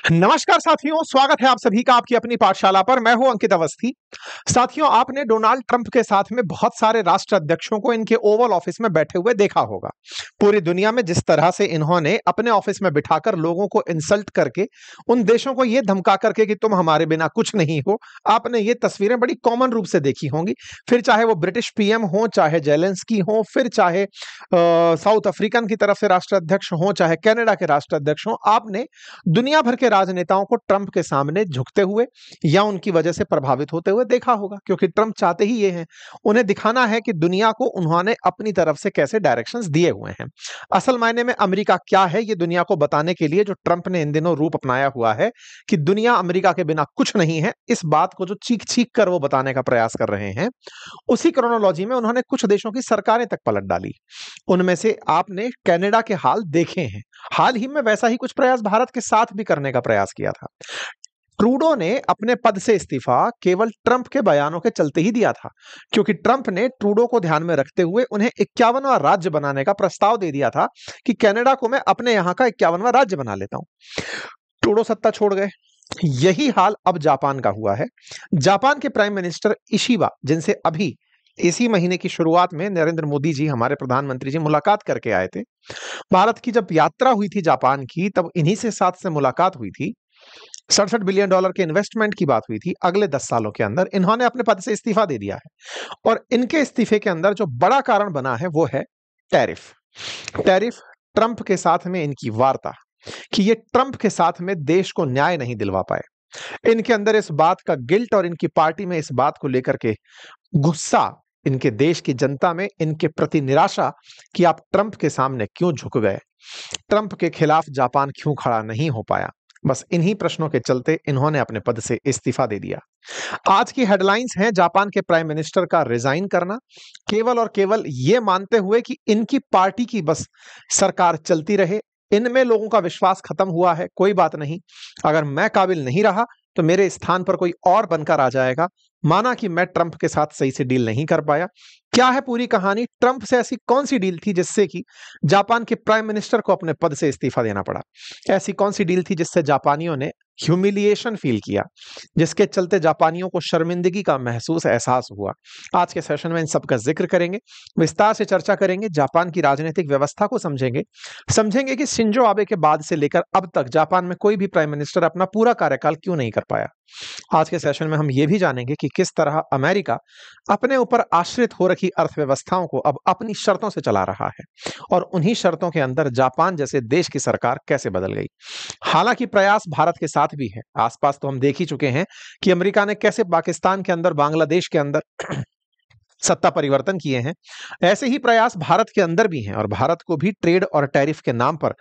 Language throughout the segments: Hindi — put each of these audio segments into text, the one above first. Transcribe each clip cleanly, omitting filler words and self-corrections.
नमस्कार साथियों, स्वागत है आप सभी का आपकी अपनी पाठशाला पर। मैं हूं अंकित अवस्थी। साथियों, आपने डोनाल्ड ट्रंप के साथ में बहुत सारे राष्ट्र अध्यक्षों को इनके ओवल ऑफिस में बैठे हुए देखा होगा। पूरी दुनिया में जिस तरह से इन्होंने अपने ऑफिस में बिठाकर लोगों को इंसल्ट करके, उन देशों को यह धमका करके कि तुम हमारे बिना कुछ नहीं हो, आपने ये तस्वीरें बड़ी कॉमन रूप से देखी होंगी। फिर चाहे वो ब्रिटिश पीएम हो, चाहे जेलेंस्की हो, फिर चाहे साउथ अफ्रीकन की तरफ से राष्ट्राध्यक्ष हो, चाहे कनाडा के राष्ट्राध्यक्ष हो, आपने दुनिया भर के राजनेताओं को ट्रंप के सामने झुकते हुए या उनकी वजह से प्रभावित होते हुए देखा होगा, क्योंकि ट्रंप चाहते ही ये हैं। उन्हें दिखाना है कि दुनिया को उन्होंने अपनी तरफ से कैसे डायरेक्शंस दिए हुए हैं। असल मायने में अमेरिका क्या है, ये दुनिया को बताने के लिए जो ट्रंप ने इन दिनों रूप अपनाया हुआ है कि दुनिया अमेरिका के बिना कुछ नहीं है, इस बात को जो चीख चीख कर वो बताने का प्रयास कर रहे हैं, उसी क्रोनोलॉजी में उन्होंने कुछ देशों की सरकारें तक पलट डाली। उनमें से आपने कनाडा के हाल देखे हैं। हाल ही में वैसा ही कुछ प्रयास भारत के साथ भी करने का प्रयास किया था। ट्रूडो ने अपने पद से इस्तीफा केवल ट्रंप के बयानों के चलते ही दिया था, क्योंकि ट्रंप ने ट्रूडो को ध्यान में रखते हुए उन्हें 51वां राज्य बनाने का प्रस्ताव दे दिया था कि कनाडा को मैं अपने यहां का 51वां राज्य बना लेता हूं। ट्रूडो सत्ता छोड़ गए। यही हाल अब जापान का हुआ है। जापान के प्राइम मिनिस्टर इशिबा, जिनसे अभी इसी महीने की शुरुआत में नरेंद्र मोदी जी, हमारे प्रधानमंत्री जी, मुलाकात करके आए थे। भारत की जब यात्रा हुई थी जापान की, तब इन्हीं से साथ से मुलाकात हुई थी। $67 बिलियन के इन्वेस्टमेंट की बात हुई थी। अगले 10 सालों के अंदर इन्होंने अपने पद से इस्तीफा दे दिया है, और इनके इस्तीफे के अंदर जो बड़ा कारण बना है वो है टैरिफ। टैरिफ, ट्रंप के साथ में इनकी वार्ता कि ये ट्रंप के साथ में देश को न्याय नहीं दिलवा पाए। इनके अंदर इस बात का गिल्ट और इनकी पार्टी में इस बात को लेकर के गुस्सा, इनके देश की जनता में इनके प्रति निराशा कि आप ट्रंप के सामने क्यों झुक गए, ट्रंप के खिलाफ जापान क्यों खड़ा नहीं हो पाया। बस इन्हीं प्रश्नों के चलते इन्होंने अपने पद से इस्तीफा दे दिया। आज की हेडलाइंस हैं जापान के प्राइम मिनिस्टर का रिजाइन करना, केवल और केवल ये मानते हुए कि इनकी पार्टी की बस सरकार चलती रहे। इनमें लोगों का विश्वास खत्म हुआ है, कोई बात नहीं, अगर मैं काबिल नहीं रहा तो मेरे स्थान पर कोई और बनकर आ जाएगा। माना कि मैं ट्रंप के साथ सही से डील नहीं कर पाया। क्या है पूरी कहानी? ट्रंप से ऐसी कौन सी डील थी जिससे कि जापान के प्राइम मिनिस्टर को अपने पद से इस्तीफा देना पड़ा? ऐसी कौन सी डील थी जिससे जापानियों ने ह्यूमिलिएशन फील किया, जिसके चलते जापानियों को शर्मिंदगी का एहसास हुआ? आज के सेशन में इन सब का जिक्र करेंगे, विस्तार से चर्चा करेंगे, जापान की राजनीतिक व्यवस्था को समझेंगे, समझेंगे कि शिंजो आबे के बाद से लेकर अब तक जापान में कोई भी प्राइम मिनिस्टर अपना पूरा कार्यकाल क्यों नहीं कर पाया। आज के सेशन में हम ये भी जानेंगे कि किस तरह अमेरिका अपने ऊपर आश्रित हो रखी अर्थव्यवस्थाओं को अब अपनी शर्तों से चला रहा है, और उन्हीं शर्तों के अंदर जापान जैसे देश की सरकार कैसे बदल गई। हालांकि प्रयास भारत के साथ भी है। आसपास तो हम देख ही चुके हैं कि अमेरिका ने कैसे पाकिस्तान के अंदर, बांग्लादेश के अंदर सत्ता परिवर्तन किए हैं। ऐसे ही प्रयास भारत के अंदर भी हैं, और भारत को भी ट्रेड और टैरिफ के नाम पर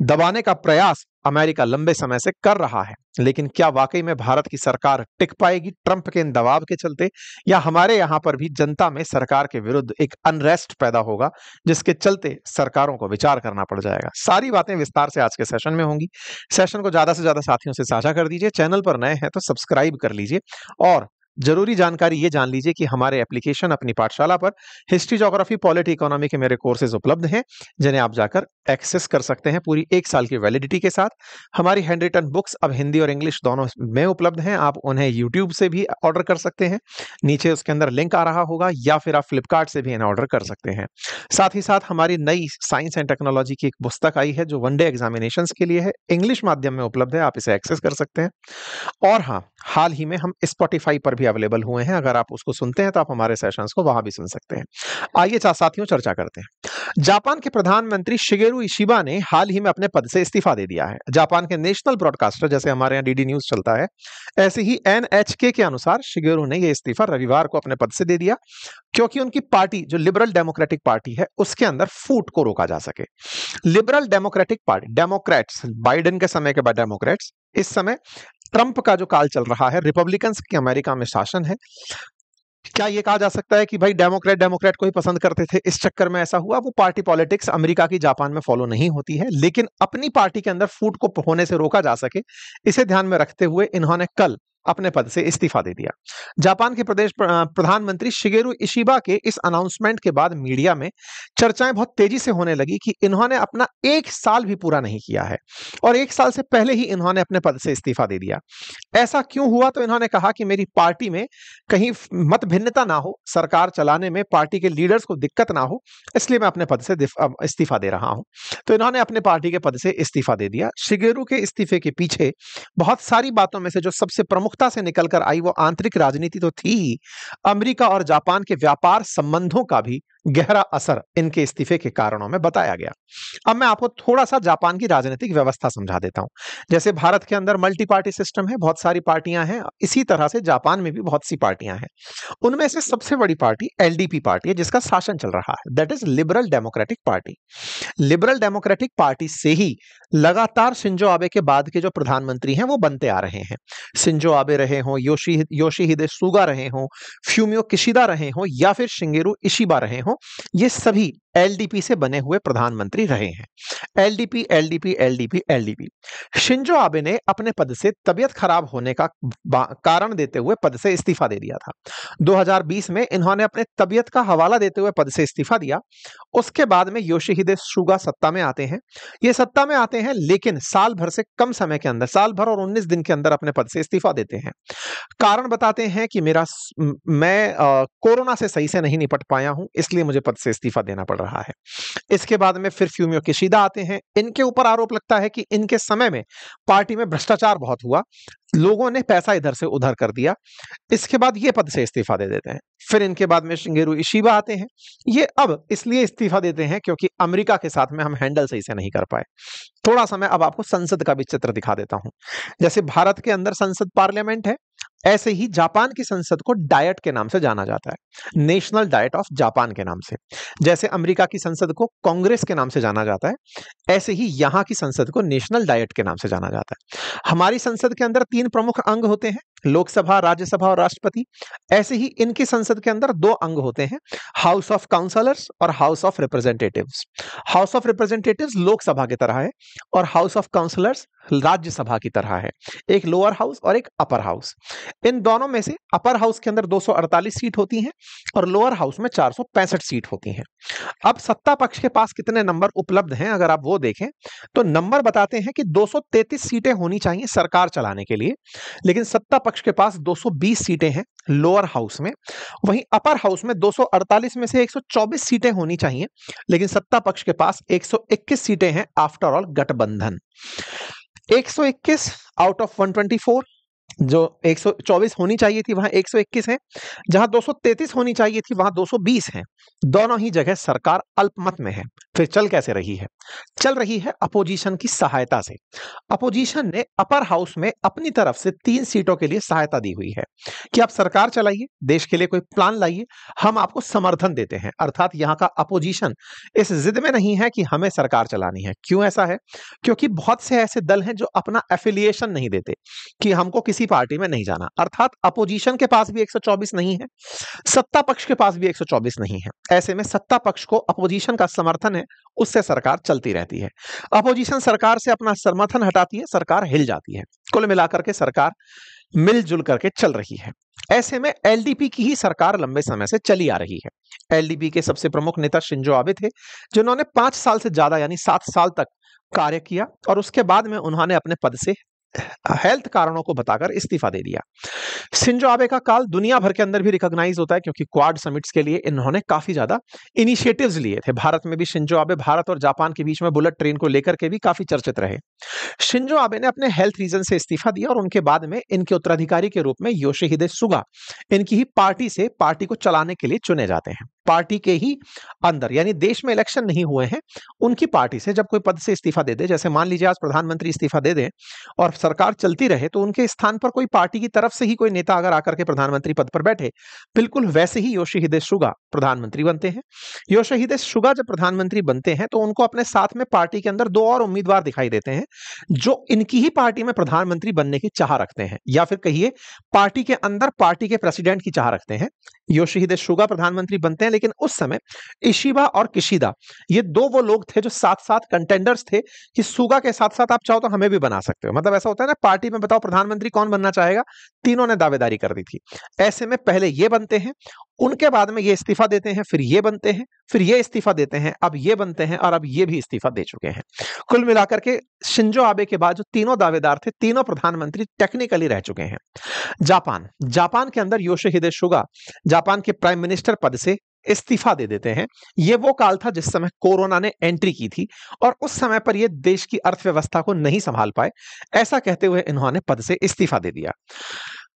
दबाने का प्रयास अमेरिका लंबे समय से कर रहा है। लेकिन क्या वाकई में भारत की सरकार टिक पाएगी ट्रंप के इन दबाव के चलते, या हमारे यहां पर भी जनता में सरकार के विरुद्ध एक अनरेस्ट पैदा होगा, जिसके चलते सरकारों को विचार करना पड़ जाएगा? सारी बातें विस्तार से आज के सेशन में होंगी। सेशन को ज्यादा से ज्यादा साथियों से साझा कर दीजिए। चैनल पर नए हैं तो सब्सक्राइब कर लीजिए, और जरूरी जानकारी ये जान लीजिए कि हमारे एप्लीकेशन अपनी पाठशाला पर हिस्ट्री, ज्योग्राफी, पॉलिटी, इकोनॉमी के मेरे कोर्सेज उपलब्ध हैं, जिन्हें आप जाकर एक्सेस कर सकते हैं पूरी 1 साल की वैलिडिटी के साथ। हमारी हैंड रिटन बुक्स अब हिंदी और इंग्लिश दोनों में उपलब्ध हैं। आप उन्हें यूट्यूब से भी ऑर्डर कर सकते हैं, नीचे उसके अंदर लिंक आ रहा होगा, या फिर आप फ्लिपकार्ट से भी इन्हें ऑर्डर कर सकते हैं। साथ ही साथ हमारी नई साइंस एंड टेक्नोलॉजी की एक पुस्तक आई है जो वनडे एग्जामिनेशन के लिए है, इंग्लिश माध्यम में उपलब्ध है, आप इसे एक्सेस कर सकते हैं। और हाँ, हाल ही में हम स्पॉटिफाई पर भी अवेलेबल हुए हैं। अगर आप उसको सुनते हैं तो आप हमारे सेशंस को वहां भी सुन सकते हैं। आइए साथियों, चर्चा करते हैं। जापान के प्रधानमंत्री शिगेरू इशिबा ने हाल ही में अपने पद से इस्तीफा दे दिया है। जापान के नेशनल ब्रॉडकास्टर, जैसे हमारे यहाँ डीडी न्यूज चलता है, ऐसे ही एनएचके के अनुसार शिगेरू ने यह इस्तीफा रविवार को अपने पद से दे दिया, क्योंकि उनकी पार्टी जो लिबरल डेमोक्रेटिक पार्टी है, उसके अंदर फूट को रोका जा सके। Liberal democratic party, Democrats, Biden के समय के बाद डेमोक्रेट्स, इस समय ट्रंप का जो काल चल रहा है, रिपब्लिकन्स की अमेरिका में शासन है। क्या यह कहा जा सकता है कि भाई डेमोक्रेट को ही पसंद करते थे, इस चक्कर में ऐसा हुआ? वो पार्टी पॉलिटिक्स अमेरिका की जापान में फॉलो नहीं होती है, लेकिन अपनी पार्टी के अंदर फूट को होने से रोका जा सके, इसे ध्यान में रखते हुए इन्होंने कल अपने पद से इस्तीफा दे दिया। जापान के प्रधानमंत्री शिगेरू इशिबा के इस अनाउंसमेंट के बाद मीडिया में चर्चाएं बहुत तेजी से होने लगी कि इन्होंने अपना 1 साल भी पूरा नहीं किया है और 1 साल से पहले ही इन्होंने अपने पद से इस्तीफा दे दिया। ऐसा क्यों हुआ? तो इन्होंने कहा कि मेरी पार्टी में कहीं मत भिन्नता ना हो, सरकार चलाने में पार्टी के लीडर्स को दिक्कत ना हो, इसलिए मैं अपने पद से इस्तीफा दे रहा हूं। तो इन्होंने अपने पार्टी के पद से इस्तीफा दे दिया। शिगेरू के इस्तीफे के पीछे बहुत सारी बातों में से जो सबसे प्रमुखता से निकल कर आई वो आंतरिक राजनीति तो थी ही, अमेरिका और जापान के व्यापार संबंधों का भी गहरा असर इनके इस्तीफे के कारणों में बताया गया। अब मैं आपको थोड़ा सा जापान की राजनीतिक व्यवस्था समझा देता हूं। जैसे भारत के अंदर मल्टी पार्टी सिस्टम है, बहुत सारी पार्टियां हैं, इसी तरह से जापान में भी बहुत सी पार्टियां हैं। उनमें से सबसे बड़ी पार्टी एलडीपी पार्टी है, जिसका शासन चल रहा है, that is liberal democratic party. Liberal democratic party से ही लगातार शिंजो आबे के बाद के जो प्रधानमंत्री हैं वो बनते आ रहे हैं। शिंजो आबे रहे हों, योशिहिदे सुगा रहे हों, फ्यूमियो किशिदा रहे हों या फिर शिंगेरू इशिबा रहे हों, ये सभी एलडीपी से बने हुए प्रधानमंत्री रहे हैं। LDP LDP LDP LDP. Shinzo Abe ने अपने पद से तबियत खराब होने का कारण देते हुए पद से इस्तीफा दे दिया था। 2020 में इन्होंने अपने तबियत का हवाला देते हुए पद से इस्तीफा दिया। उसके बाद में योशिहिदे सुगा सत्ता में आते हैं। ये सत्ता में आते हैं लेकिन साल भर से कम समय के अंदर, साल भर और 19 दिन के अंदर अपने पद से इस्तीफा देते हैं। कारण बताते हैं कि मैं कोरोना से सही से नहीं निपट पाया हूं, इसलिए मुझे पद से इस्तीफा देना पड़ रहा है। इसके बाद में फिर फ्यूमियो किशिदा आते हैं। इनके ऊपर आरोप लगता है कि इनके समय में पार्टी में भ्रष्टाचार बहुत हुआ, लोगों ने पैसा इधर से उधर कर दिया। इसके बाद ये पद से इस्तीफा दे देते हैं। फिर इनके बाद में शिंगेरू इशिबा आते हैं। ये अब इसलिए इस्तीफा देते हैं क्योंकि अमेरिका के साथ में हम हैंडल सही से नहीं कर पाए। थोड़ा सा मैं अब आपको संसद का भी चित्र दिखा देता हूं। जैसे भारत के अंदर संसद पार्लियामेंट है, ऐसे ही जापान की संसद को डायट के नाम से जाना जाता है, नेशनल डायट ऑफ जापान के नाम से। जैसे अमेरिका की संसद को कांग्रेस के नाम से जाना जाता है, ऐसे ही यहां की संसद को नेशनल डायट के नाम से जाना जाता है। हमारी संसद के अंदर 3 प्रमुख अंग होते हैं, लोकसभा, राज्यसभा और राष्ट्रपति। ऐसे ही इनकी संसद के अंदर 2 अंग होते हैं, हाउस ऑफ काउंसलर्स और house of representatives. House of representatives Lok Sabha की तरह है और हाउस ऑफ काउंसलर्स राज्यसभा की तरह है, एक लोअर हाउस और एक अपर हाउस। इन दोनों में से अपर हाउस के अंदर 248 सीट होती हैं और लोअर हाउस में 465 सीट होती हैं। अब सत्ता पक्ष के पास कितने नंबर उपलब्ध हैं अगर आप वो देखें तो नंबर बताते हैं कि 233 सीटें होनी चाहिए सरकार चलाने के लिए, लेकिन सत्ता पक्ष के पास 220 सीटें हैं लोअर हाउस में। वहीं अपर हाउस में 248 में से 124 सीटें होनी चाहिए, लेकिन सत्ता पक्ष के पास 121 सीटें हैं, आफ्टर ऑल गठबंधन। 121 आउट ऑफ 124, जो 124 होनी चाहिए थी वहां 121 है, जहां 233 होनी चाहिए थी वहां 220 है। दोनों ही जगह सरकार अल्पमत में है। फिर चल कैसे रही है? चल रही है अपोजिशन की सहायता से। अपोजिशन ने अपर हाउस में अपनी तरफ से 3 सीटों के लिए सहायता दी हुई है कि आप सरकार चलाइए, देश के लिए कोई प्लान लाइए, हम आपको समर्थन देते हैं। अर्थात यहां का अपोजिशन इस जिद में नहीं है कि हमें सरकार चलानी है। क्यों ऐसा है? क्योंकि बहुत से ऐसे दल हैं जो अपना एफिलिएशन नहीं देते कि हमको किसी पार्टी में नहीं जाना। अर्थात अपोजिशन के पास भी 124 नहीं है, सत्ता पक्ष के पास भी 124 नहीं है। ऐसे में सत्ता पक्ष को अपोजिशन का समर्थन है, उससे सरकार चलती रहती है। अपोजिशन सरकार से अपना समर्थन हटाती है, सरकार हिल जाती है। कुल मिलाकर के सरकार मिलजुल करके चल रही है। ऐसे में एलडीपी की ही सरकार लंबे समय से चली आ रही है। एलडीपी के सबसे प्रमुख नेता शिंजो आबे थे, जिन्होंने 5 साल से ज्यादा यानी 7 साल तक कार्य किया और उसके बाद में उन्होंने अपने पद से हेल्थ कारणों को बताकर इस्तीफा दे दिया। शिंजो आबे का काल दुनिया भर के अंदर भी रिकॉग्नाइज होता है क्योंकि क्वाड समिट्स के लिए इन्होंने काफी ज्यादा इनिशिएटिव्स लिए थे। भारत में भी शिंजो आबे भारत और जापान के बीच में बुलेट ट्रेन को लेकर के भी काफी चर्चित रहे। शिंजो आबे ने अपने हेल्थ रीजन से इस्तीफा दिया और उनके बाद में इनके उत्तराधिकारी के रूप में योशिहिदे सुगा इनकी ही पार्टी से पार्टी को चलाने के लिए चुने जाते हैं। पार्टी के ही अंदर, यानी देश में इलेक्शन नहीं हुए हैं, उनकी पार्टी से जब कोई पद से इस्तीफा दे दे, जैसे मान लीजिए आज प्रधानमंत्री इस्तीफा दे दें और सरकार चलती रहे, तो उनके स्थान पर कोई पार्टी की तरफ से ही कोई नेता अगर आकर के प्रधानमंत्री पद पर बैठे, बिल्कुल वैसे ही योशिहिदे सुगा प्रधानमंत्री बनते हैं। योशिहिदे सुगा जब प्रधानमंत्री बनते हैं तो उनको अपने साथ में पार्टी के अंदर 2 और उम्मीदवार दिखाई देते हैं जो इनकी ही पार्टी में प्रधानमंत्री बनने की चाह रखते हैं, या फिर कहिए पार्टी के अंदर पार्टी के प्रेसिडेंट की चाह रखते हैं। योशिहिदे सुगा प्रधानमंत्री बनते हैं, लेकिन उस समय इशिबा और किशिदा ये 2 वो लोग थे जो साथ-साथ कंटेंडर्स थे कि सुगा के साथ-साथ आप चाहो तो हमें भी बना सकते हो। मतलब ऐसा होता है ना, पार्टी में बताओ प्रधानमंत्री कौन बनना चाहेगा, तीनों ने दावेदारी कर दी थी। ऐसे में पहले ये बनते हैं, उनके बाद में ये इस्तीफा देते हैं, फिर ये बनते हैं, फिर ये इस्तीफा देते हैं, अब ये बनते हैं और अब ये भी इस्तीफा दे चुके हैं। कुल मिलाकर के शिंजो आबे के बाद जो तीनों दावेदार थे, तीनों प्रधानमंत्री टेक्निकली रह चुके हैं। जापान के अंदर योशिहिदे सुगा जापान के प्राइम मिनिस्टर पद से इस्तीफा दे देते हैं। ये वो काल था जिस समय कोरोना ने एंट्री की थी और उस समय पर ये देश की अर्थव्यवस्था को नहीं संभाल पाए। ऐसा कहते हुए इन्होंने पद से इस्तीफा दे दिया।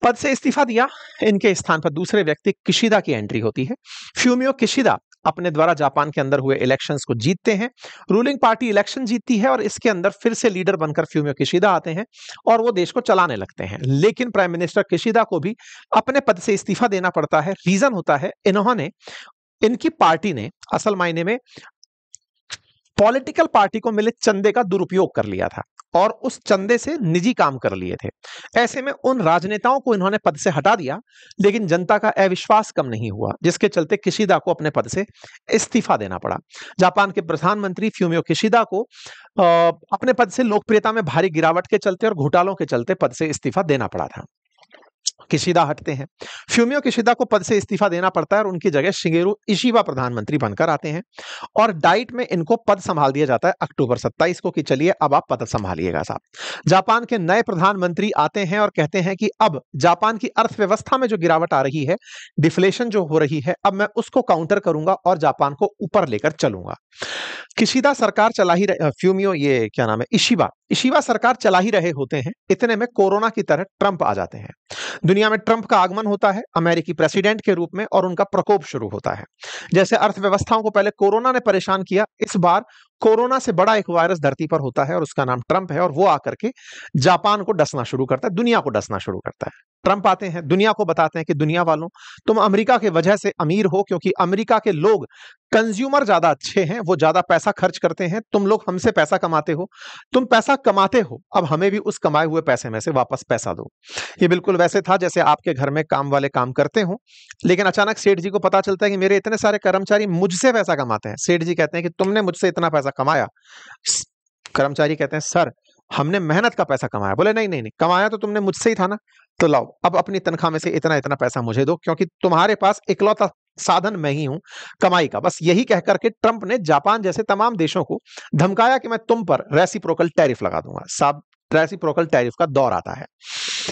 पद से इस्तीफा दिया, इनके स्थान पर दूसरे व्यक्ति किशिदा की एंट्री होती है। फ्यूमियो किशिदा अपने द्वारा जापान के अंदर हुए इलेक्शंस को जीतते हैं। रूलिंग पार्टी इलेक्शन जीतती है और इसके अंदर फिर से लीडर बनकर फ्यूमियो किशिदा आते हैं और वो देश को चलाने लगते हैं। लेकिन प्राइम मिनिस्टर किशिदा को भी अपने पद से इस्तीफा देना पड़ता है। रीजन होता है, इनकी पार्टी ने असल मायने में पॉलिटिकल पार्टी को मिले चंदे का दुरुपयोग कर लिया था और उस चंदे से निजी काम कर लिए थे। ऐसे में उन राजनेताओं को इन्होंने पद से हटा दिया, लेकिन जनता का अविश्वास कम नहीं हुआ, जिसके चलते किशिदा को अपने पद से इस्तीफा देना पड़ा। जापान के प्रधानमंत्री फ्यूमियो किशिदा को अपने पद से लोकप्रियता में भारी गिरावट के चलते और घोटालों के चलते पद से इस्तीफा देना पड़ा था। किशिदा हटते हैं, फ्यूमियो किशिदा को पद से इस्तीफा देना पड़ता है और उनकी जगह शिगेरू इशिबा प्रधानमंत्री बनकर आते हैं और डाइट में इनको पद संभाल दिया जाता है अक्टूबर 27 को कि चलिए अब आप पद संभालिएगा साहब। जापान के नए प्रधानमंत्री आते हैं और कहते हैं कि अब जापान की अर्थव्यवस्था में जो गिरावट आ रही है, डिफ्लेशन जो हो रही है, अब मैं उसको काउंटर करूंगा और जापान को ऊपर लेकर चलूंगा। किशिदा सरकार चला ही फ्यूमियो ये क्या नाम है इशिबा सरकार चला ही रहे होते हैं, इतने में कोरोना की तरह ट्रंप आ जाते हैं। दुनिया में ट्रंप का आगमन होता है अमेरिकी प्रेसिडेंट के रूप में और उनका प्रकोप शुरू होता है। जैसे अर्थव्यवस्थाओं को पहले कोरोना ने परेशान किया, इस बार कोरोना से बड़ा एक वायरस धरती पर होता है और उसका नाम ट्रंप है और वो आकर के जापान को डसना शुरू करता है, दुनिया को डसना शुरू करता है। ट्रंप आते हैं, दुनिया को बताते हैं कि दुनिया वालों, तुम अमेरिका की वजह से अमीर हो क्योंकि अमेरिका के लोग कंज्यूमर ज्यादा अच्छे हैं, वो ज्यादा पैसा खर्च करते हैं, तुम लोग हमसे पैसा कमाते हो, तुम पैसा कमाते हो, अब हमें भी उस कमाए हुए पैसे में से वापस पैसा दो। ये बिल्कुल वैसे था जैसे आपके घर में काम वाले काम करते हो, लेकिन अचानक सेठ जी को पता चलता है कि मेरे इतने सारे कर्मचारी मुझसे पैसा कमाते हैं। सेठ जी कहते हैं कि तुमने मुझसे इतना पैसा कमाया। कर्मचारी कहते हैं सर हमने मेहनत का पैसा कमाया। बोले नहीं नहीं नहीं, कमाया तो तुमने मुझसे ही था ना, तो लाओ अब अपनी तनख्वाह में से इतना इतना पैसा मुझे दो क्योंकि तुम्हारे पास इकलौता साधन मैं ही हूं कमाई का। बस यही कहकर के ट्रंप ने जापान जैसे तमाम देशों को धमकाया कि मैं तुम पर रेसिप्रोकल टैरिफ लगा दूंगा। साहब रेसिप्रोकल टैरिफ का दौर आता है।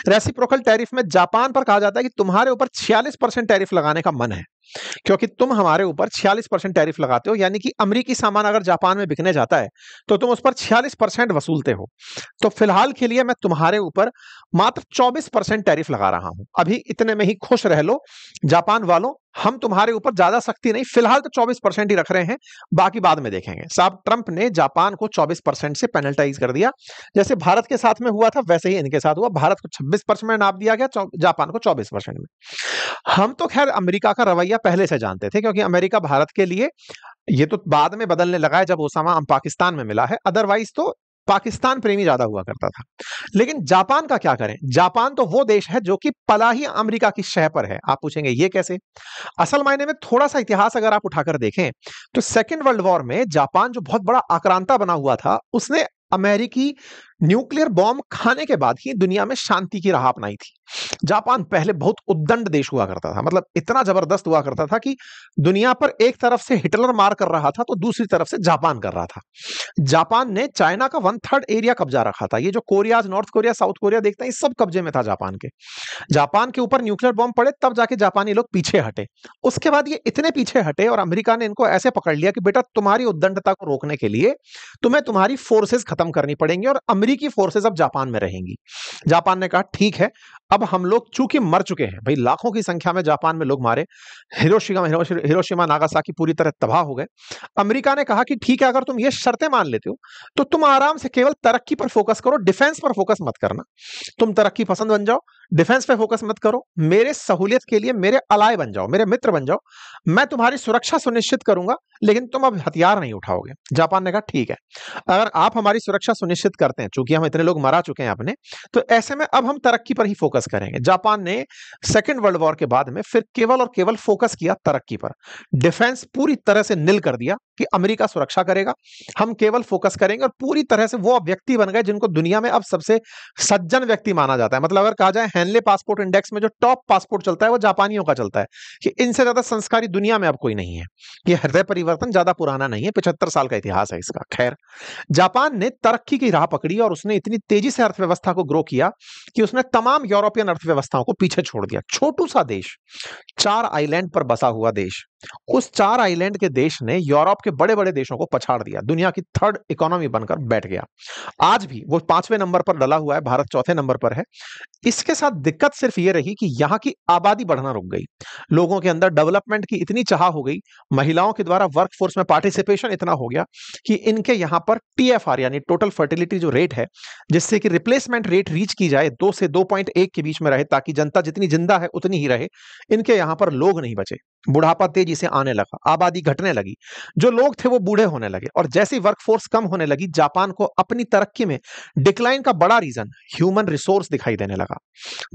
रेसिप्रोकल टैरिफ में जापान पर कहा जाता है कि तुम्हारे ऊपर 46% टैरिफ लगाने का मन है क्योंकि तुम हमारे ऊपर 46% टैरिफ लगाते हो, यानी कि अमेरिकी सामान अगर जापान में बिकने जाता है तो तुम उस पर 46% वसूलते हो। तो फिलहाल के लिए मैं तुम्हारे ऊपर मात्र 24% टैरिफ लगा रहा हूं, अभी इतने में ही खुश रह लो जापान वालों, हम तुम्हारे ऊपर ज्यादा सख्ती नहीं, फिलहाल तो 24% ही रख रहे हैं, बाकी बाद में देखेंगे। साहब ट्रंप ने जापान को 24% से पेनल्टाइज कर दिया। जैसे भारत के साथ में हुआ था वैसे ही इनके साथ हुआ, भारत को 26% में नाप दिया गया, जापान को 24% में। हम तो खैर अमेरिका का रवैया पहले से जानते थे क्योंकि अमेरिका भारत के लिए, ये तो बाद में बदलने लगा है जब ओसामा पाकिस्तान में मिला है, अदरवाइज तो पाकिस्तान प्रेमी ज्यादा हुआ करता था। लेकिन जापान का क्या करें, जापान तो वो देश है जो कि पला ही अमेरिका की शह पर है। आप पूछेंगे ये कैसे? असल मायने में थोड़ा सा इतिहास अगर आप उठाकर देखें तो सेकेंड वर्ल्ड वॉर में जापान जो बहुत बड़ा आक्रांता बना हुआ था, उसने अमेरिकी न्यूक्लियर बॉम्ब खाने के बाद ही दुनिया में शांति की राह अपनाई थी। जापान पहले बहुत उद्दंड देश हुआ करता था, मतलब इतना जबरदस्त हुआ करता था कि दुनिया पर एक तरफ से हिटलर मार कर रहा था तो दूसरी तरफ से जापान कर रहा था। जापान ने चाइना का 1/3 एरिया कब्जा रखा था। ये जो Korea, north Korea, south Korea देखते हैं, ये सब कब्जे में था जापान के। जापान के ऊपर न्यूक्लियर बॉम्ब पड़े तब जाके जापानी लोग पीछे हटे। उसके बाद ये इतने पीछे हटे और अमेरिका ने इनको ऐसे पकड़ लिया कि बेटा तुम्हारी उद्दंडता को रोकने के लिए तुम्हें तुम्हारी फोर्सेस खत्म करनी पड़ेंगी और अमेरिकी फोर्सेस अब जापान में रहेंगी। जापान ने कहा ठीक है, अब हम लोग चूंकि मर चुके हैं, भाई लाखों की संख्या में जापान में लोग मारे, हिरोशिमा नागासाकी पूरी तरह तबाह हो गए। अमेरिका ने कहा कि ठीक है, अगर तुम ये शर्तें मान लेते हो तो तुम आराम से केवल तरक्की पर फोकस करो, डिफेंस पर फोकस मत करना। तुम तरक्की पसंद बन जाओ, डिफेंस पे फोकस मत करो, मेरे सहूलियत के लिए मेरे अलाय बन जाओ, मेरे मित्र बन जाओ, मैं तुम्हारी सुरक्षा सुनिश्चित करूंगा, लेकिन तुम अब हथियार नहीं उठाओगे। जापान ने कहा ठीक है, अगर आप हमारी सुरक्षा सुनिश्चित करते हैं, चूंकि हम इतने लोग मरा चुके हैं अपने, तो ऐसे में अब हम तरक्की पर ही फोकस करेंगे। जापान ने सेकेंड वर्ल्ड वॉर के बाद में फिर केवल और केवल फोकस किया तरक्की पर। डिफेंस पूरी तरह से निल कर दिया कि अमेरिका सुरक्षा करेगा, हम केवल फोकस करेंगे, और पूरी तरह से वो व्यक्ति बन गए जिनको दुनिया में अब सबसे सज्जन व्यक्ति माना जाता है। मतलब अगर कहा जाए हेनले पासपोर्ट इंडेक्स में जो टॉप पासपोर्ट चलता है वो जापानियों का चलता है, कि इनसे ज्यादा संस्कारी दुनिया में अब कोई नहीं है। ये हृदय परिवर्तन ज्यादा पुराना नहीं है, 75 साल का इतिहास है इसका। खैर, जापान ने तरक्की की राह पकड़ी और उसने इतनी तेजी से अर्थव्यवस्था को ग्रो किया कि उसने तमाम यूरोपियन अर्थव्यवस्थाओं को पीछे छोड़ दिया। छोटू सा देश, 4 आइलैंड पर बसा हुआ देश, उस 4 आइलैंड के देश ने यूरोप के बड़े बड़े देशों को पछाड़ दिया, दुनिया की थर्ड इकोनॉमी बनकर बैठ गया। आज भी वो 5वें नंबर पर डला हुआ है, भारत चौथे नंबर पर है। इसके साथ दिक्कत सिर्फ ये रही कि यहाँ की आबादी बढ़ना रुक गई, लोगों के अंदर डेवलपमेंट की इतनी चाह हो गई, महिलाओं के द्वारा वर्कफोर्स में पार्टिसिपेशन इतना हो गया कि इनके यहाँ पर टीएफआर यानी टोटल फर्टिलिटी जो रेट है, जिससे कि रिप्लेसमेंट रेट रीच की जाए 2 से 2.1 के बीच में रहे, ताकि जनता जितनी जिंदा है उतनी ही रहे, इनके यहाँ पर लोग नहीं बचे। बुढ़ापा तेजी से आने लगा, आबादी घटने लगी, जो लोग थे वो बूढ़े होने लगे, और जैसी वर्कफोर्स कम होने लगी, जापान को अपनी तरक्की में डिक्लाइन का बड़ा रीजन ह्यूमन रिसोर्स दिखाई देने लगा।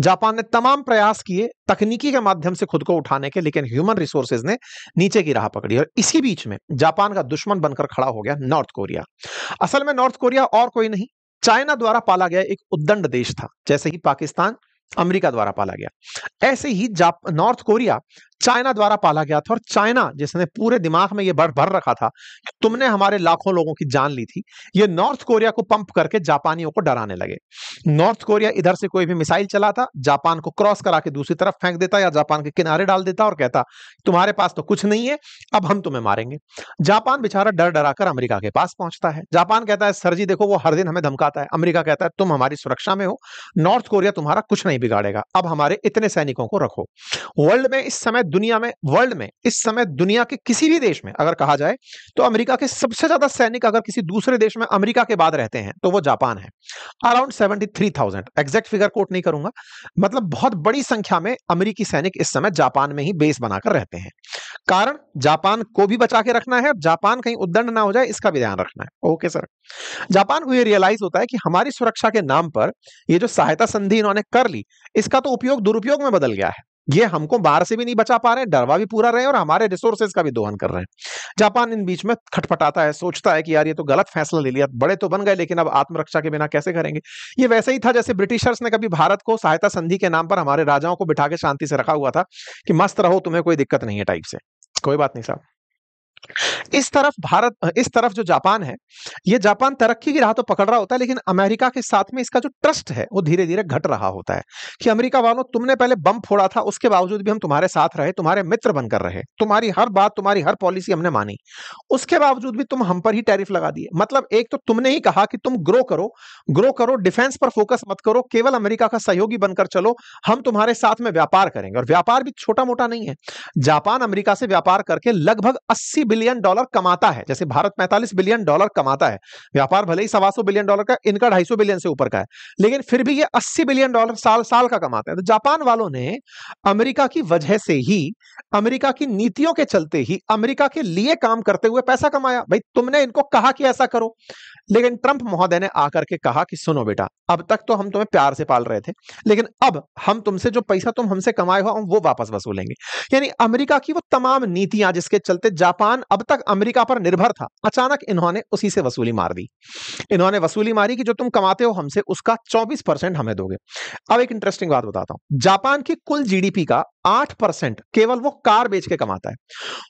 जापान ने तमाम प्रयास किए तकनीकी के माध्यम से खुद को उठाने के, लेकिन ह्यूमन रिसोर्सेज ने नीचे की राह पकड़ी, और इसी बीच में जापान का दुश्मन बनकर खड़ा हो गया नॉर्थ कोरिया। असल में नॉर्थ कोरिया और कोई नहीं, चाइना द्वारा पाला गया एक उद्दंड देश था। जैसे ही पाकिस्तान अमेरिका द्वारा पाला गया, ऐसे ही नॉर्थ कोरिया चाइना द्वारा पाला गया था। और चाइना, जिसने पूरे दिमाग में यह भर रखा था कि तुमने हमारे लाखों लोगों की जान ली थी, ये नॉर्थ कोरिया को पंप करके जापानियों को डराने लगे। नॉर्थ कोरिया इधर से कोई भी मिसाइल चलाता, जापान को क्रॉस करा के दूसरी तरफ फेंक देता या जापान के किनारे डाल देता और कहता तुम्हारे पास तो कुछ नहीं है, अब हम तुम्हें मारेंगे। जापान बेचारा डर डरा कर अमेरिका के पास पहुंचता है। जापान कहता है सर जी देखो, वो हर दिन हमें धमकाता है। अमेरिका कहता है तुम हमारी सुरक्षा में हो, नॉर्थ कोरिया तुम्हारा कुछ नहीं बिगाड़ेगा, अब हमारे इतने सैनिकों को रखो। वर्ल्ड में इस समय दुनिया के किसी भी देश में अगर कहा जाए तो अमेरिका के सबसे ज्यादा सैनिक अगर किसी दूसरे देश में अमेरिका के बाद रहते हैं तो वो जापान है। अराउंड 73,000, एग्जैक्ट फिगर कोट नहीं करूंगा, मतलब बहुत बड़ी संख्या में अमेरिकी सैनिक इस समय जापान में ही बेस बनाकर रहते हैं। कारण जापान को भी बचा के रखना है, जापान कहीं उद्दंड ना हो जाए इसका भी ध्यान रखना है। ओके सर, जापान को ये रियलाइज होता है कि हमारी सुरक्षा के नाम पर ये जो सहायता संधि इन्होंने कर ली, इसका तो उपयोग दुरुपयोग में बदल गया है। ये हमको बाहर से भी नहीं बचा पा रहे, डरवा भी पूरा रहे और हमारे रिसोर्सेज का भी दोहन कर रहे हैं। जापान इन बीच में खटपटाता है, सोचता है कि यार ये तो गलत फैसला ले लिया, बड़े तो बन गए लेकिन अब आत्मरक्षा के बिना कैसे करेंगे। ये वैसे ही था जैसे ब्रिटिशर्स ने कभी भारत को सहायता संधि के नाम पर हमारे राजाओं को बिठा के शांति से रखा हुआ था कि मस्त रहो, तुम्हें कोई दिक्कत नहीं है टाइप से। कोई बात नहीं साहब। इस तरफ जो जापान है, ये जापान तरक्की की राह तो पकड़ रहा होता है, लेकिन अमेरिका के साथ में इसका जो ट्रस्ट है वो धीरे धीरे घट रहा होता है कि अमेरिका वालों, तुमने पहले बम फोड़ा था, उसके बावजूद भी हम तुम्हारे साथ रहे, तुम्हारे मित्र बनकर रहे, तुम्हारी हर बात, तुम्हारी हर पॉलिसी हमने मानी, उसके बावजूद भी तुम हम पर ही टैरिफ लगा दिए। मतलब एक तो तुमने ही कहा कि तुम ग्रो करो, डिफेंस पर फोकस मत करो, केवल अमेरिका का सहयोगी बनकर चलो, हम तुम्हारे साथ में व्यापार करेंगे। और व्यापार भी छोटा मोटा नहीं है, जापान अमेरिका से व्यापार करके लगभग $80 बिलियन कमाता है। जैसे भारत $45 बिलियन कमाता है, व्यापार भले ही $125 बिलियन का, इनका $250 बिलियन से ऊपर का है, लेकिन फिर भी ये $80 बिलियन साल का कमाते हैं। तो जापान वालों ने अमेरिका की वजह से ही, अमेरिका की नीतियों के चलते ही, अमेरिका के लिए काम करते हुए पैसा कमाया। भाई तुमने इनको कहा कि ऐसा करो, लेकिन ट्रंप महोदय ने आकर के कहा कि सुनो बेटा, अब तक तो हम तुम्हें प्यार से पाल रहे थे, लेकिन अब हम तुमसे जो पैसा तुम हमसे कमाए हो हम वो वापस वसूलेंगे। यानी अमेरिका की वो तमाम नीतियां जिसके चलते जापान अब तक अमेरिका पर निर्भर था, अचानक इन्होंने उसी से वसूली मार दी। इन्होंने वसूली मारी कि जो तुम कमाते हो हमसे उसका 24% हमें दोगे। अब एक इंटरेस्टिंग बात बताता हूं, जापान की कुल जीडीपी का 8% केवल वो कार बेच के कमाता है,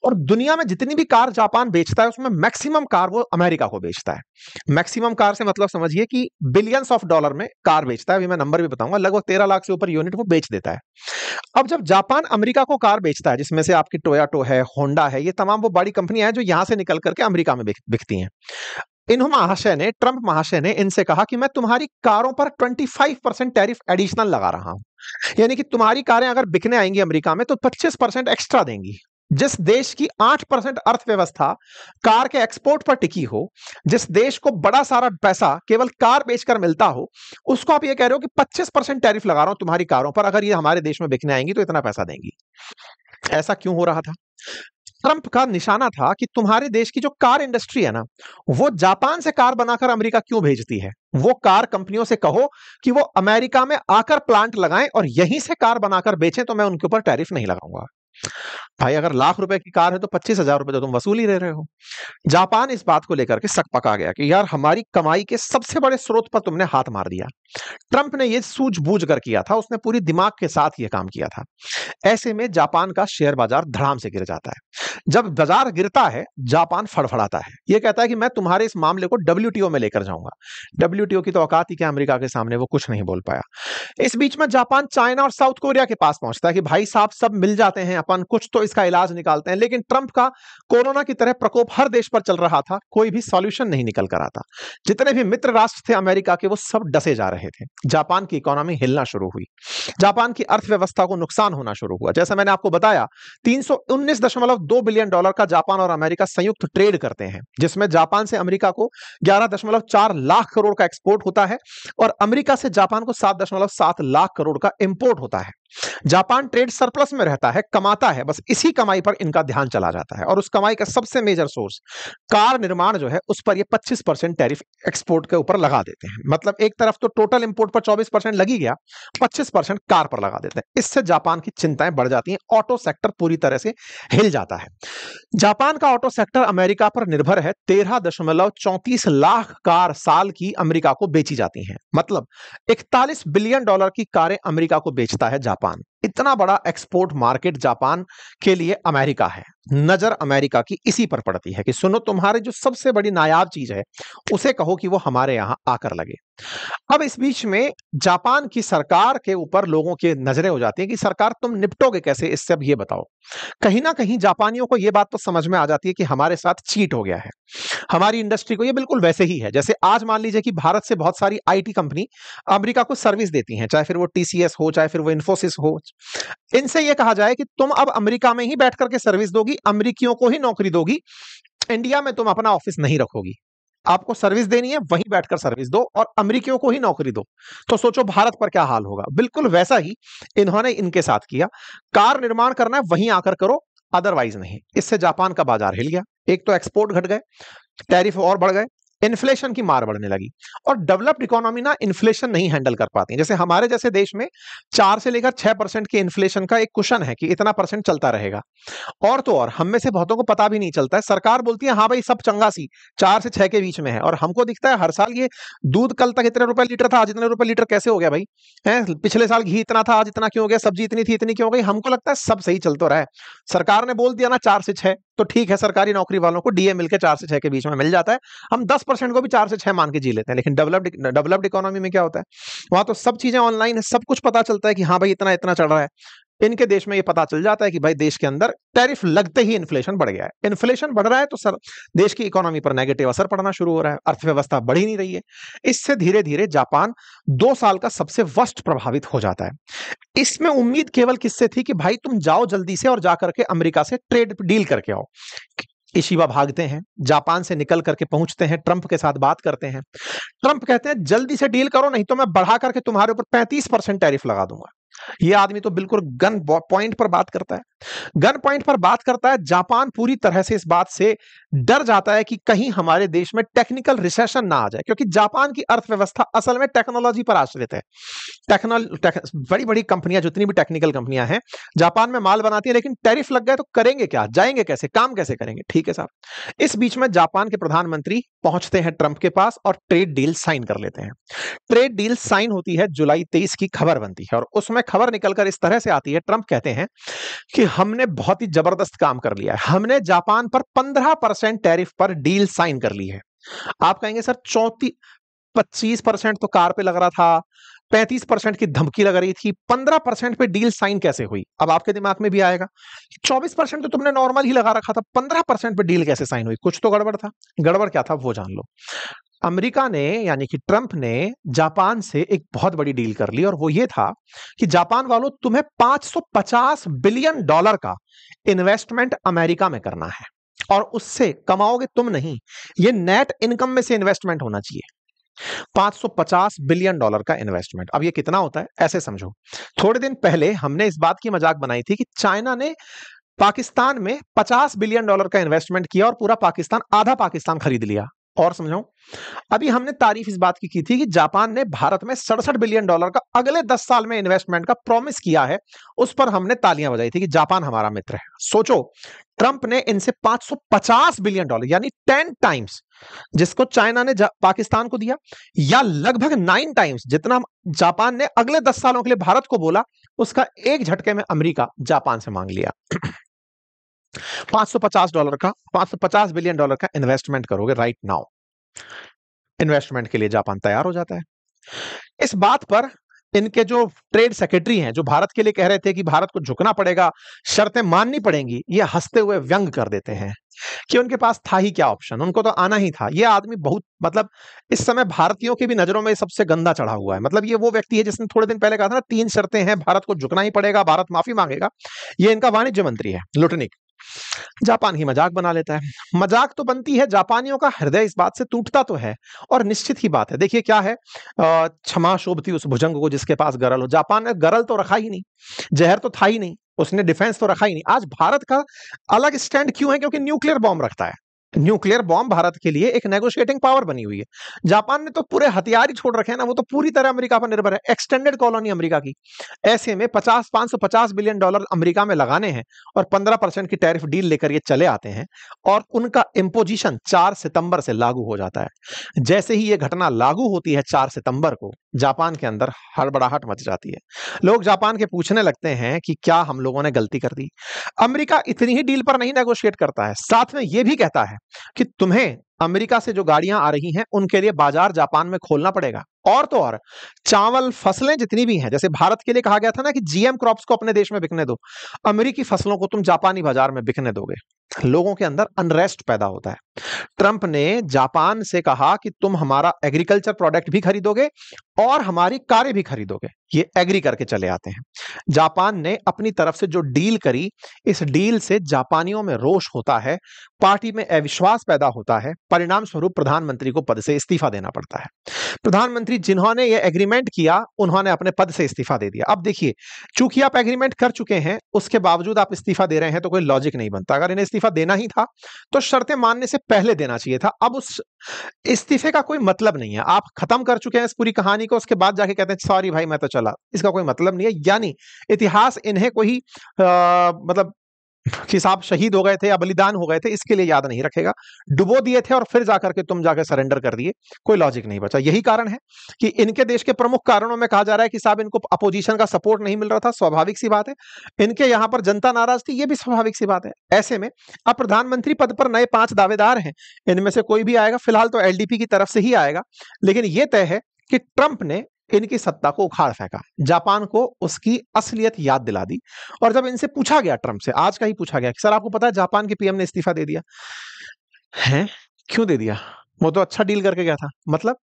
और दुनिया में जितनी भी कार जापान बेचता है उसमें मैक्सिमम कार वो अमेरिका को बेचता है। मैक्सिमम कार से मतलब समझिए कि बिलियंस ऑफ डॉलर में कार बेचता है। अभी मैं नंबर भी बताऊंगा, लगभग 13 लाख से ऊपर यूनिट वो बेच देता है। अब जब जापान अमेरिका को कार बेचता है, जिसमें से आपकी टोयोटा है, होंडा है, ये तमाम वो बड़ी कंपनियां हैं जो यहां से निकल करके अमेरिका में बिकती हैं। ट्रंप महाशय ने इनसे कहा कि मैं तुम्हारी कारों पर 25% टैरिफ एडिशनल लगा रहा हूं, यानी कि तुम्हारी कारें अगर बिकने आएंगी अमेरिका में तो 25% एक्स्ट्रा देंगी। जिस देश की 8% अर्थव्यवस्था कार के एक्सपोर्ट पर टिकी हो, जिस देश को बड़ा सारा पैसा केवल कार बेचकर मिलता हो, उसको आप ये कह रहे हो कि 25% टैरिफ लगा रहा हूं तुम्हारी कारों पर, अगर ये हमारे देश में बिकने आएंगी तो इतना पैसा देंगी। ऐसा क्यों हो रहा था? ट्रंप का निशाना था कि तुम्हारे देश की जो कार इंडस्ट्री है ना, वो जापान से कार बनाकर अमेरिका क्यों भेजती है? वो कार कंपनियों से कहो कि वो अमेरिका में आकर प्लांट लगाएं और यहीं से कार बनाकर बेचें, तो मैं उनके ऊपर टैरिफ नहीं लगाऊंगा। भाई अगर लाख रुपए की कार है तो 25,000 रुपए तो तुम वसूल ही रहे हो। जापान इस बात को लेकर के सक पका गया कि यार हमारी कमाई के सबसे बड़े स्रोत पर तुमने हाथ मार दिया। ट्रंप ने यह सूझबूझ कर किया था, उसने पूरी दिमाग के साथ यह काम किया था। ऐसे में जापान का शेयर बाजार धड़ाम से गिर जाता है। जब बाजार गिरता है, जापान फड़फड़ाता है, यह कहता है कि मैं तुम्हारे इस मामले को डब्ल्यूटीओ में लेकर जाऊंगा। डब्ल्यूटीओ की तो औकात ही क्या अमेरिका के सामने, वो कुछ नहीं बोल पाया। इस बीच में जापान चाइना और साउथ कोरिया के पास पहुंचता है कि भाई साहब सब मिल जाते हैं, अपन कुछ तो इसका इलाज निकालते हैं। लेकिन ट्रंप का कोरोना की तरह प्रकोप हर देश पर चल रहा था, कोई भी सॉल्यूशन नहीं निकल कर आता। जितने भी मित्र राष्ट्र थे अमेरिका के, वो सब डसे जा रहे थे। जापान की इकोनॉमी हिलना शुरू हुई, जापान की अर्थव्यवस्था को नुकसान होना शुरू हुआ। जैसा मैंने आपको बताया, $319.2 बिलियन का जापान और अमेरिका संयुक्त ट्रेड करते हैं, जिसमें जापान से अमेरिका को 11.4 लाख करोड़ का एक्सपोर्ट होता है और अमेरिका से जापान को 7.7 लाख करोड़ का इंपोर्ट होता है। जापान ट्रेड सरप्लस में रहता है, कमाता है, बस इसी कमाई पर इनका ध्यान चला जाता है। और उस कमाई का सबसे मेजर सोर्स कार निर्माण जो है, उस पर ये 25% टैरिफ एक्सपोर्ट के ऊपर लगा देते हैं। मतलब एक तरफ तो टोटल इंपोर्ट पर 24% लगी गया, 25% कार पर लगा देते हैं। इससे जापान की चिंताएं बढ़ जाती हैं, ऑटो सेक्टर पूरी तरह से हिल जाता है। जापान का ऑटो सेक्टर अमेरिका पर निर्भर है। 13.34 लाख कार साल की अमेरिका को बेची जाती हैं। मतलब $41 बिलियन की कारें अमेरिका को बेचता है जापान। इतना बड़ा एक्सपोर्ट मार्केट जापान के लिए अमेरिका है। नजर अमेरिका की इसी पर पड़ती है कि सुनो, तुम्हारी जो सबसे बड़ी नायाब चीज है उसे कहो कि वो हमारे यहां आकर लगे। अब इस बीच में जापान की सरकार के ऊपर लोगों की नजरें हो जाती है कि सरकार तुम निपटोगे कैसे इससे, अब ये बताओ। कहीं ना कहीं जापानियों को यह बात तो समझ में आ जाती है कि हमारे साथ चीट हो गया है। हमारी इंडस्ट्री को, ये बिल्कुल वैसे ही है जैसे आज मान लीजिए कि भारत से बहुत सारी आईटी कंपनी अमेरिका को सर्विस देती हैं, चाहे फिर वो टीसीएस हो, चाहे फिर वो इन्फोसिस हो। इनसे यह कहा जाए कि तुम अब अमेरिका में ही बैठ करके सर्विस दोगी, अमेरिकियों को ही नौकरी दोगी, इंडिया में तुम अपना ऑफिस नहीं रखोगी। आपको सर्विस देनी है, वहीं बैठकर सर्विस दो और अमेरिकियों को ही नौकरी दो। तो सोचो भारत पर क्या हाल होगा। बिल्कुल वैसा ही इन्होंने इनके साथ किया। कार निर्माण करना है, वहीं आकर करो, अदरवाइज नहीं। इससे जापान का बाजार हिल गया। एक तो एक्सपोर्ट घट गए, टैरिफ और बढ़ गए, इन्फ्लेशन की मार बढ़ने लगी। और डेवलप्ड इकोनॉमी ना इन्फ्लेशन नहीं हैंडल कर पाती। जैसे हमारे जैसे देश में 4 से लेकर 6% के इन्फ्लेशन का एक कुशन है कि इतना परसेंट चलता रहेगा। और तो और हम में से बहुतों को पता भी नहीं चलता है। सरकार बोलती है हाँ भाई सब चंगा सी 4 से 6 के बीच में है, और हमको दिखता है हर साल ये दूध कल तक इतने रुपए लीटर था, आज इतने रुपए लीटर कैसे हो गया भाई? है, पिछले साल घी इतना था, आज इतना क्यों हो गया? सब्जी इतनी थी, इतनी क्यों हो गई? हमको लगता है सब सही चल तो रहा है। सरकार ने बोल दिया ना 4 से 6, तो ठीक है, सरकारी नौकरी वालों को डीए मिलकर 4 से 6 के बीच में मिल जाता है। हम 10% को भी 4 से 6 मान के जी लेते हैं। लेकिन डेवलप्ड इकोनॉमी में क्या होता है? वहां तो सब चीजें ऑनलाइन है, सब कुछ पता चलता है कि हाँ भाई इतना इतना चल रहा है। इनके देश में ये पता चल जाता है कि भाई देश के अंदर टैरिफ लगते ही इन्फ्लेशन बढ़ गया है। इन्फ्लेशन बढ़ रहा है तो सर देश की इकोनॉमी पर नेगेटिव असर पड़ना शुरू हो रहा है, अर्थव्यवस्था बढ़ ही नहीं रही है। इससे धीरे धीरे जापान 2 साल का सबसे वर्स्ट प्रभावित हो जाता है। इसमें उम्मीद केवल किससे थी कि भाई तुम जाओ जल्दी से और जाकर के अमेरिका से ट्रेड डील करके आओ। इशिबा भागते हैं, जापान से निकल करके पहुंचते हैं, ट्रंप के साथ बात करते हैं। ट्रंप कहते हैं जल्दी से डील करो, नहीं तो मैं बढ़ा करके तुम्हारे ऊपर 35% टैरिफ लगा दूंगा। ये आदमी तो बिल्कुल गन पॉइंट पर बात करता है, गन पॉइंट पर बात करता है। जापान पूरी तरह से इस बात से डर जाता है कि कहीं हमारे देश में टेक्निकल रिसेशन ना आ जाए, क्योंकि जापान की अर्थव्यवस्था असल में टेक्नोलॉजी पर आश्रित है। बड़ी बड़ी कंपनियां, जितनी भी टेक्निकल कंपनियां हैं जापान में माल बनाती हैं, लेकिन टैरिफ लग गए तो करेंगे क्या? जाएंगे कैसे? काम कैसे करेंगे? ठीक है साहब। इस बीच में जापान के प्रधानमंत्री पहुंचते हैं ट्रंप के पास और ट्रेड डील साइन कर लेते हैं। ट्रेड डील साइन होती है, जुलाई 23 की खबर बनती है और उसमें खबर निकलकर इस तरह से आती है, ट्रंप कहते हैं कि हमने बहुत ही जबरदस्त काम कर लिया है, हमने जापान पर 15% टैरिफ पर डील साइन कर ली है। आप कहेंगे सर 25% तो कार पे लग रहा था, 35% की धमकी लग रही थी, 15% पे डील साइन कैसे हुई? अब आपके दिमाग में भी आएगा 24% तो तुमने नॉर्मल ही लगा रखा था, 15% पे डील कैसे साइन हुई? कुछ तो गड़बड़ था। गड़बड़ क्या था वो जान लो। अमेरिका ने यानी कि ट्रंप ने जापान से एक बहुत बड़ी डील कर ली और वो ये था कि जापान वालों तुम्हें $550 बिलियन का इन्वेस्टमेंट अमेरिका में करना है और उससे कमाओगे तुम नहीं, ये नेट इनकम में से इन्वेस्टमेंट होना चाहिए। $550 बिलियन का इन्वेस्टमेंट। अब ये कितना होता है ऐसे समझो, थोड़े दिन पहले हमने इस बात की मजाक बनाई थी कि चाइना ने पाकिस्तान में $50 बिलियन का इन्वेस्टमेंट किया और पूरा पाकिस्तान, आधा पाकिस्तान खरीद लिया। और समझाऊं, अभी हमने तारीफ इस बात की थी कि जापान ने भारत में $67 बिलियन का अगले 10 साल में इन्वेस्टमेंट का प्रॉमिस किया है। उस पर हमने तालियां बजाई थी कि जापान हमारा मित्र है। सोचो, ट्रंप ने इनसे $550 बिलियन यानी 10 टाइम्स जिसको चाइना ने पाकिस्तान को दिया, या लगभग 9 टाइम्स जितना जापान ने अगले 10 सालों के लिए भारत को बोला, उसका एक झटके में अमेरिका जापान से मांग लिया। $550 बिलियन का इन्वेस्टमेंट करोगे राइट नाउ। इन्वेस्टमेंट के लिए जापान तैयार हो जाता है। इस बात पर इनके जो ट्रेड सेक्रेटरी हैं, जो भारत के लिए कह रहे थे कि भारत को झुकना पड़ेगा, शर्तें माननी पड़ेंगी, ये हंसते हुए व्यंग कर देते हैं कि उनके पास था ही क्या ऑप्शन, उनको तो आना ही था। ये आदमी बहुत, मतलब इस समय भारतीयों की भी नजरों में सबसे गंदा चढ़ा हुआ है। मतलब ये वो व्यक्ति है जिसने थोड़े दिन पहले कहा था ना, 3 शर्तें हैं, भारत को झुकना ही पड़ेगा, भारत माफी मांगेगा। ये इनका वाणिज्य मंत्री है, लुटनिक। जापान ही मजाक बना लेता है। मजाक तो बनती है, जापानियों का हृदय इस बात से टूटता तो है, और निश्चित ही बात है। देखिए क्या है, क्षमा शोभती उस भुजंग को जिसके पास गरल हो। जापान ने गरल तो रखा ही नहीं, जहर तो था ही नहीं, उसने डिफेंस तो रखा ही नहीं। आज भारत का अलग स्टैंड क्यों है? क्योंकि न्यूक्लियर बॉम्ब रखता है। न्यूक्लियर बॉम्ब भारत के लिए एक नेगोशिएटिंग पावर बनी हुई है। जापान ने तो पूरे हथियार ही छोड़ रखे हैं ना, वो तो पूरी तरह अमेरिका पर निर्भर है, एक्सटेंडेड कॉलोनी अमेरिका की। ऐसे में 550 बिलियन डॉलर अमेरिका में लगाने हैं और 15% की टैरिफ डील लेकर ये चले आते हैं, और उनका इंपोजिशन 4 सितंबर से लागू हो जाता है। जैसे ही ये घटना लागू होती है 4 सितंबर को, जापान के अंदर हड़बड़ाहट मच जाती है। लोग जापान के पूछने लगते हैं कि क्या हम लोगों ने गलती कर दी? अमेरिका इतनी ही डील पर नहीं नेगोशिएट करता है, साथ में यह भी कहता है कि तुम्हें अमेरिका से जो गाड़ियां आ रही हैं उनके लिए बाजार जापान में खोलना पड़ेगा। और तो और, चावल फसलें जितनी भी हैं, जैसे भारत के लिए कहा गया था ना कि जीएम क्रॉप्स को अपने देश में बिकने दो, अमेरिकी फसलों को तुम जापानी बाजार में बिकने दोगे। लोगों के अंदर अनरेस्ट पैदा होता है। ट्रंप ने जापान से कहा कि तुम हमारा एग्रीकल्चर प्रोडक्ट भी खरीदोगे और हमारी कारें भी खरीदोगे। ये एग्री करके चले आते हैं। जापान ने अपनी तरफ से जो डील करी, इस डील से जापानियों में रोष होता है, पार्टी में अविश्वास पैदा होता है। परिणाम स्वरूप प्रधानमंत्री को पद से इस्तीफा देना पड़ता है। प्रधानमंत्री जिन्होंने यह एग्रीमेंट किया, उन्होंने अपने पद से इस्तीफा दे दिया। अब देखिए, चूंकि आप एग्रीमेंट कर चुके हैं, उसके बावजूद आप इस्तीफा दे रहे हैं, तो कोई लॉजिक नहीं बनता। अगर इन्हें इस्तीफा देना ही था तो शर्तें मानने से पहले देना चाहिए था। अब उस इस्तीफे का कोई मतलब नहीं है। आप खत्म कर चुके हैं इस पूरी कहानी को, उसके बाद जाके कहते हैं सॉरी भाई मैं तो चला, इसका कोई मतलब नहीं है। यानी इतिहास इन्हें कोई मतलब कि साहब शहीद हो गए थे या बलिदान हो गए थे, इसके लिए याद नहीं रखेगा। डुबो दिए थे और फिर जाकर के तुम जाकर सरेंडर कर दिए, कोई लॉजिक नहीं बचा। यही कारण है कि इनके देश के प्रमुख कारणों में कहा जा रहा है कि साहब इनको अपोजिशन का सपोर्ट नहीं मिल रहा था, स्वाभाविक सी बात है। इनके यहां पर जनता नाराज थी, ये भी स्वाभाविक सी बात है। ऐसे में अब प्रधानमंत्री पद पर नए 5 दावेदार हैं, इनमें से कोई भी आएगा, फिलहाल तो एलडीपी की तरफ से ही आएगा। लेकिन यह तय है कि ट्रंप ने इनकी सत्ता को उखाड़ फेंका, जापान को उसकी असलियत याद दिला दी। और जब इनसे पूछा गया, ट्रंप से आज का ही पूछा गया कि सर आपको पता है जापान के पीएम ने इस्तीफा दे दिया है, क्यों दे दिया? वो तो अच्छा डील करके गया था। मतलब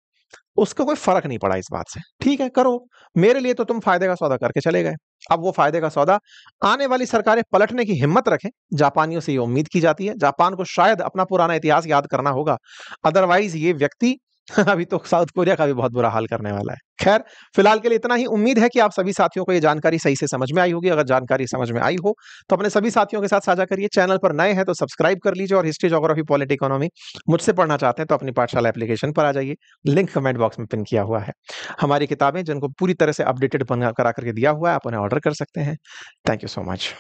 उसको कोई फर्क नहीं पड़ा इस बात से। ठीक है करो, मेरे लिए तो तुम फायदे का सौदा करके चले गए। अब वो फायदे का सौदा आने वाली सरकारें पलटने की हिम्मत रखें, जापानियों से ये उम्मीद की जाती है। जापान को शायद अपना पुराना इतिहास याद करना होगा, अदरवाइज ये व्यक्ति अभी तो साउथ कोरिया का भी बहुत बुरा हाल करने वाला है। खैर, फिलहाल के लिए इतना ही। उम्मीद है कि आप सभी साथियों को ये जानकारी सही से समझ में आई होगी। अगर जानकारी समझ में आई हो तो अपने सभी साथियों के साथ साझा करिए। चैनल पर नए हैं तो सब्सक्राइब कर लीजिए, और हिस्ट्री, ज्योग्राफी, पॉलिट, इकोनॉमी मुझसे पढ़ना चाहते हैं तो अपनी पाठशाला एप्लीकेशन पर आ जाइए, लिंक कमेंट बॉक्स में पिन किया हुआ है। हमारी किताबें जिनको पूरी तरह से अपडेटेड बना करा करके दिया हुआ है, आप उन्हें ऑर्डर कर सकते हैं। Thank you so much.